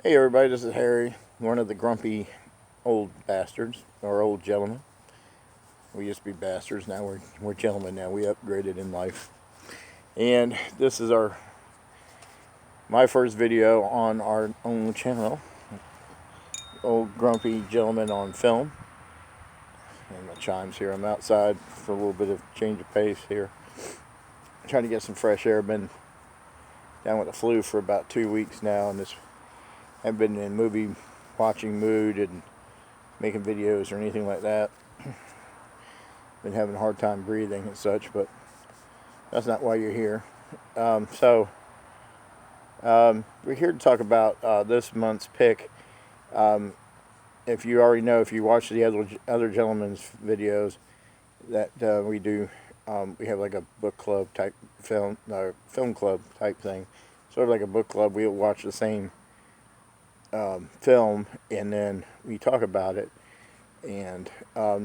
Hey everybody, this is Harry, one of the grumpy old bastards, or old gentlemen. We used to be bastards, now we're gentlemen now. We upgraded in life. And this is my first video on our own channel. Old grumpy gentleman on film. And the chimes here. I'm outside for a little bit of change of pace here. Trying to get some fresh air. Been down with the flu for about 2 weeks now, and haven't been in movie watching mood and making videos or anything like that. Been having a hard time breathing and such, but that's not why you're here. We're here to talk about this month's pick. If you already know, if you watch the other gentlemen's videos that we do, we have like a book club type film club type thing, sort of like a book club. We'll watch the same film and then we talk about it. And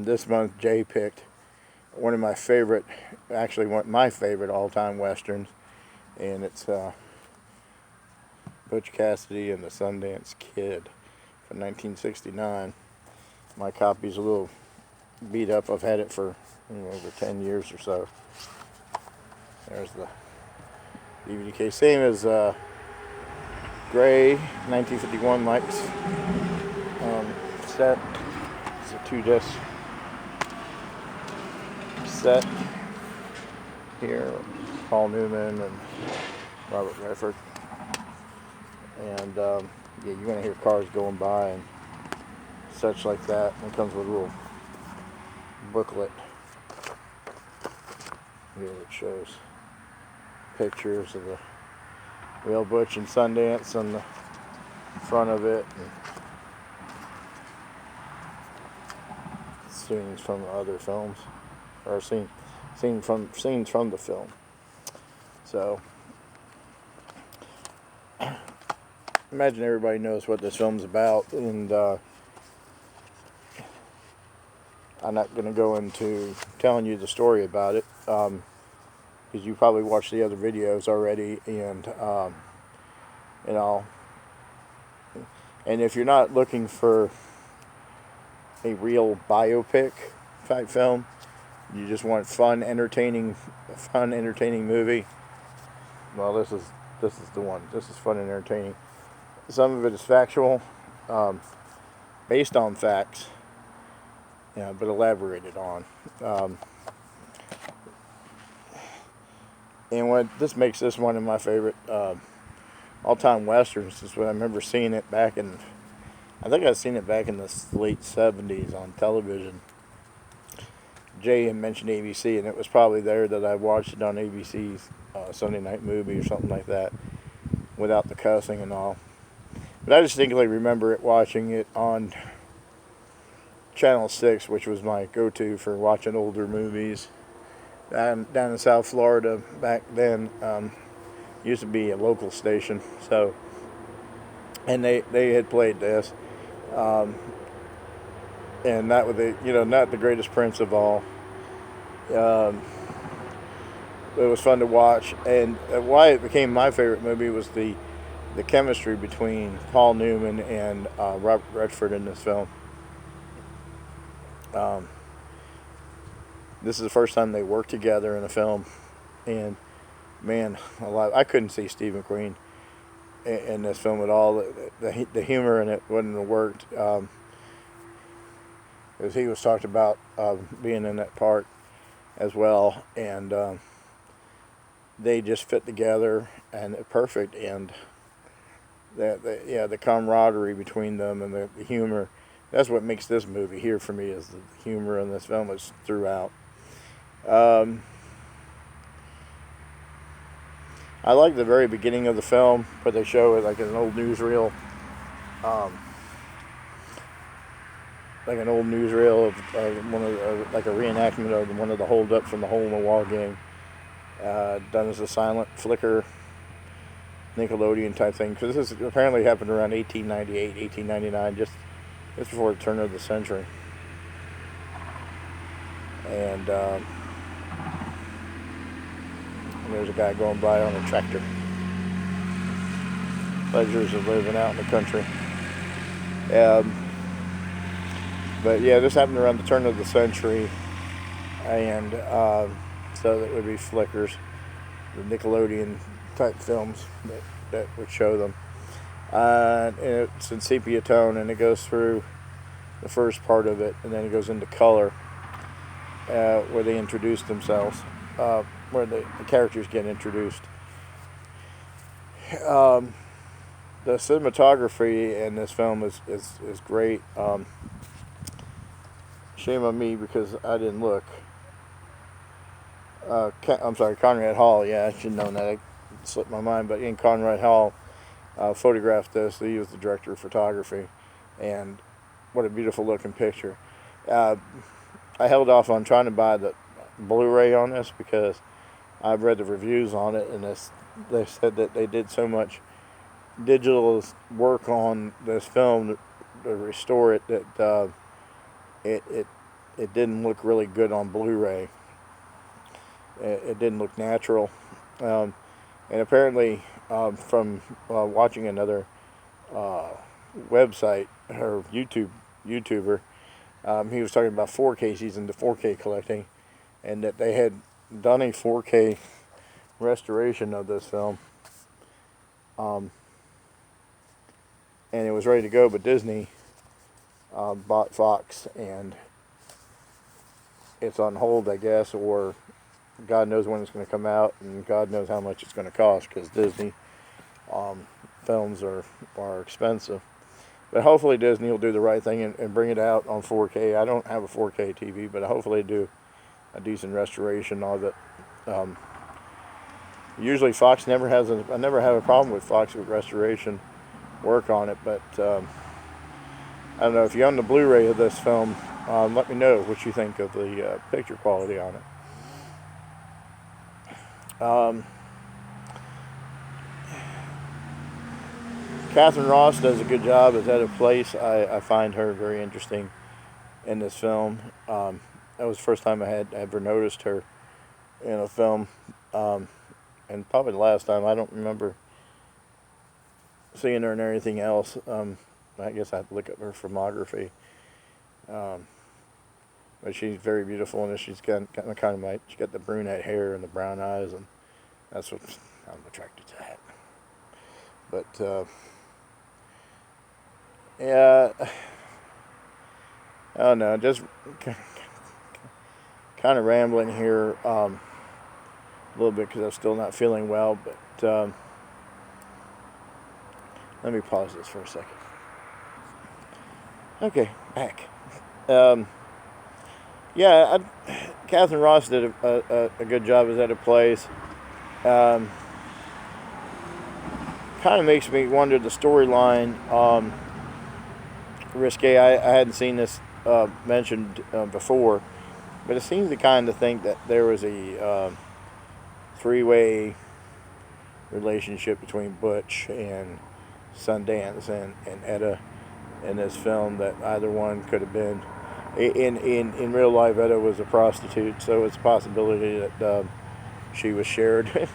this month Jay picked one of my favorite, my favorite all-time westerns, and it's Butch Cassidy and the Sundance Kid from 1969. My copy's a little beat up. I've had it for over 10 years or so. There's the DVD case, same as gray 1951 Mike's set. It's a 2-disc set here. Paul Newman and Robert Redford. And yeah, you're going to hear cars going by and such like that. It comes with a little booklet here that shows pictures of the real Butch and Sundance on the front of it, and scenes from other films, or scenes from the film. So imagine everybody knows what this film's about, and I'm not going to go into telling you the story about it, because you probably watched the other videos already, and and if you're not looking for a real biopic type film, you just want fun, entertaining movie, well, this is the one. This is fun and entertaining. Some of it is factual, based on facts, but elaborated on. And what this makes this one of my favorite all-time westerns is when I remember seeing it back in, I think I've seen it back in the late 70s on television. Jay had mentioned ABC, and it was probably there that I watched it on ABC's Sunday Night Movie or something like that, without the cussing and all. But I distinctly remember watching it on Channel 6, which was my go-to for watching older movies. Down in South Florida back then, used to be a local station, so, and they had played this, and that was not the greatest prince of all. It was fun to watch, and why it became my favorite movie was the chemistry between Paul Newman and Robert Redford in this film. This is the first time they worked together in a film, and man, I couldn't see Steve McQueen in this film at all. The humor in it wouldn't have worked, as he was talked about being in that part as well, and they just fit together and perfect, and the camaraderie between them and the humor. That's what makes this movie here for me, is the humor in this film is throughout. I like the very beginning of the film, where they show it like an old newsreel, of one of like a reenactment of one of the holdups from the Hole in the Wall game, done as a silent flicker Nickelodeon type thing, because this apparently happened around 1898, 1899, just before the turn of the century. And there's a guy going by on a tractor. pleasures of living out in the country. Um, but yeah, this happened around the turn of the century, and so that would be flickers, the Nickelodeon type films that would show them. And it's in sepia tone, and it goes through the first part of it, and then it goes into color, where they introduce themselves, where the characters get introduced. Um, the cinematography in this film is great. Shame on me because I didn't look. I'm sorry, Conrad Hall. Yeah, I should have known that. It slipped my mind. But in Conrad Hall photographed this. He was the director of photography, and what a beautiful looking picture. I held off on trying to buy the Blu-ray on this because I've read the reviews on it, and they said that they did so much digital work on this film to restore it that it didn't look really good on Blu-ray. It didn't look natural, and apparently from watching another website or YouTuber, he was talking about 4K. He's into 4K collecting, and that they had done a 4K restoration of this film, and it was ready to go, but Disney bought Fox, and it's on hold, I guess, or God knows when it's going to come out, and God knows how much it's going to cost, because Disney films are expensive. But hopefully Disney will do the right thing and bring it out on 4K. I don't have a 4K TV, but hopefully they do a decent restoration of it. Usually Fox never has I never have a problem with Fox with restoration work on it, but I don't know, if you own the Blu-ray of this film, let me know what you think of the picture quality on it. Catherine Ross does a good job as Etta Place. I find her very interesting in this film. That was the first time I had ever noticed her in a film, and probably the last time. I don't remember seeing her in anything else. I guess I have to look up her filmography. But she's very beautiful, and she's got she got the brunette hair and the brown eyes, and that's what I'm attracted to that. But yeah, I don't know, just kind of rambling here a little bit because I'm still not feeling well. But let me pause this for a second. Okay, back. Yeah, Catherine Ross did a good job as Etta Place. Kind of makes me wonder the storyline. Risque. I hadn't seen this mentioned before, but it seems to kind of think that there was a three-way relationship between Butch and Sundance and Etta in this film, that either one could have been. In real life, Etta was a prostitute, so it's a possibility that she was shared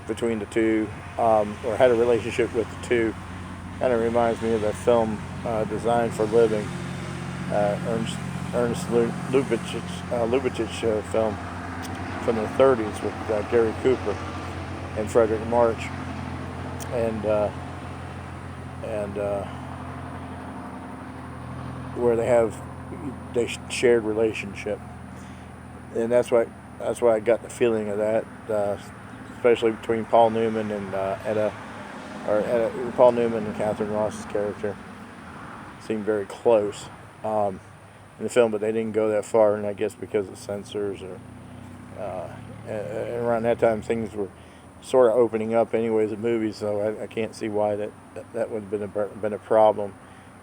between the two, or had a relationship with the two. Kind of reminds me of that film Designed for Living, Ernest Lubitsch's film from the 30s with Gary Cooper and Frederick March, and where they shared relationship, and that's why I got the feeling of that, especially between Paul Newman and Paul Newman and Catherine Ross's character seemed very close in the film, but they didn't go that far, and I guess because of censors, or and around that time things were sort of opening up anyways in movies, so I can't see why that would have been a problem.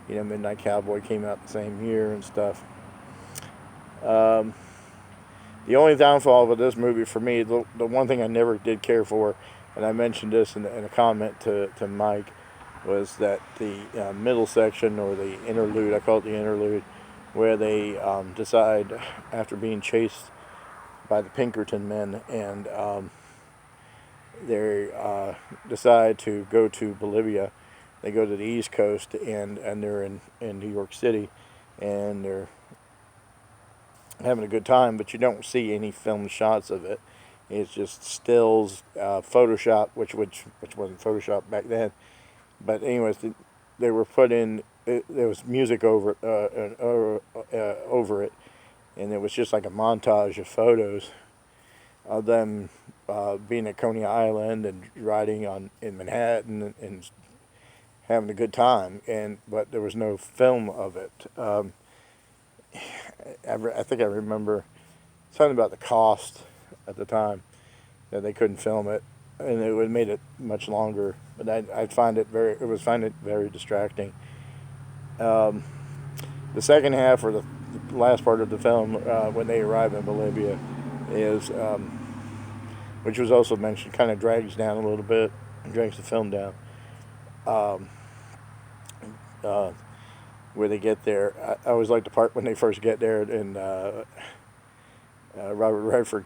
You know, Midnight Cowboy came out the same year and stuff. The only downfall of this movie for me, the one thing I never did care for, and I mentioned this in a comment to Mike, was that the middle section, or the interlude, I call it the interlude, where they decide, after being chased by the Pinkerton men, and they decide to go to Bolivia. They go to the East Coast, and they're in New York City, and they're having a good time, but you don't see any film shots of it. It's just stills, Photoshop, which wasn't Photoshop back then. But anyways, they were put in. There was music over it, and it was just like a montage of photos of them being at Coney Island and riding in Manhattan and having a good time. But there was no film of it. I think I remember something about the cost at the time that they couldn't film it, and it would have made it much longer. But I'd find it very distracting. The second half, or the last part of the film, when they arrive in Bolivia, is which was also mentioned, kind of drags down a little bit, drags the film down. Um, where they get there, I always like the part when they first get there, and Robert Redford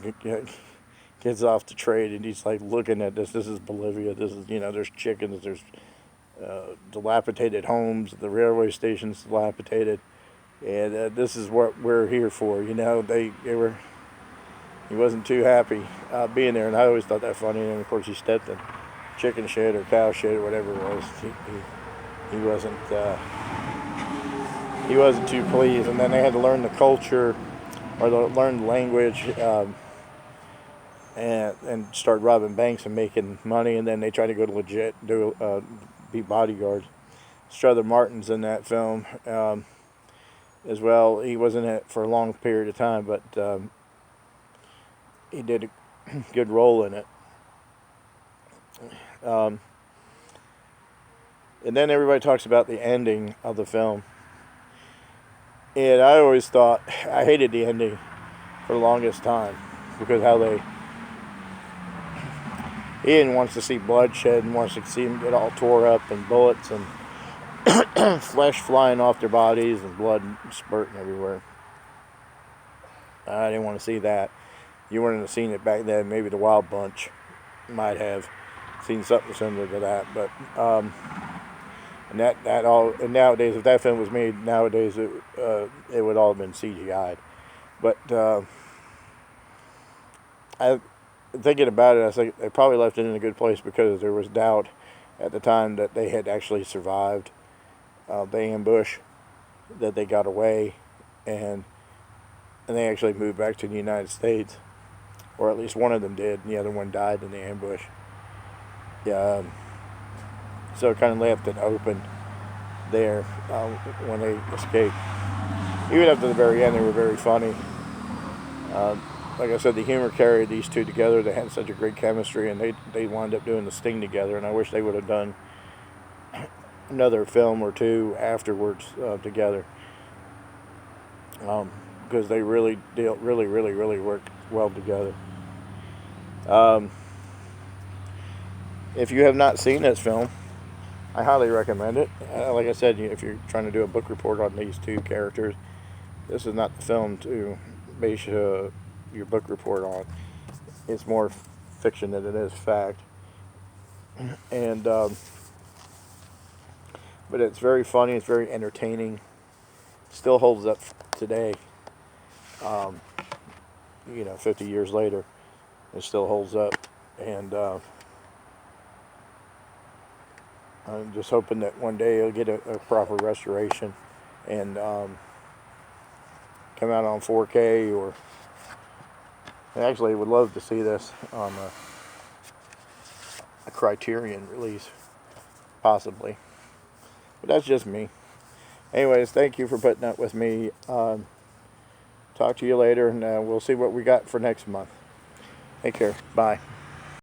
gets off the train, and he's like looking at this. This is Bolivia. This is, there's chickens. There's dilapidated homes. The railway station's dilapidated, and this is what we're here for. He wasn't too happy being there, and I always thought that funny. And of course, he stepped in chicken shit or cow shit or whatever it was. He wasn't. He wasn't too pleased, and then they had to learn the culture, or learn the language, and start robbing banks and making money. And then they tried to go to be bodyguards. Strother Martin's in that film as well. He wasn't in it for a long period of time, but he did a good role in it. And then everybody talks about the ending of the film. And I always thought, I hated the ending for the longest time, because Ian wants to see bloodshed and wants to see them get all tore up and bullets and flesh flying off their bodies and blood spurting everywhere. I didn't want to see that. You wouldn't have seen it back then. Maybe the Wild Bunch might have seen something similar to that, but and nowadays, if that film was made nowadays, it would all have been CGI'd. But thinking about it, I think they probably left it in a good place, because there was doubt at the time that they had actually survived the ambush, that they got away, and they actually moved back to the United States, or at least one of them did, and the other one died in the ambush. Yeah. So it kind of left it open there when they escaped. Even up to the very end, they were very funny. Like I said, the humor carried these two together. They had such a great chemistry, and they wound up doing The Sting together. And I wish they would have done another film or two afterwards together, because they really worked well together. If you have not seen this film, I highly recommend it. Like I said, if you're trying to do a book report on these two characters, this is not the film to base your book report on. It's more fiction than it is fact. And but it's very funny. It's very entertaining. Still holds up today. 50 years later, it still holds up. And I'm just hoping that one day it'll get a proper restoration and come out on 4K, or I actually would love to see this on a Criterion release, possibly. But that's just me. Anyways, thank you for putting up with me. Talk to you later, and we'll see what we got for next month. Take care. Bye.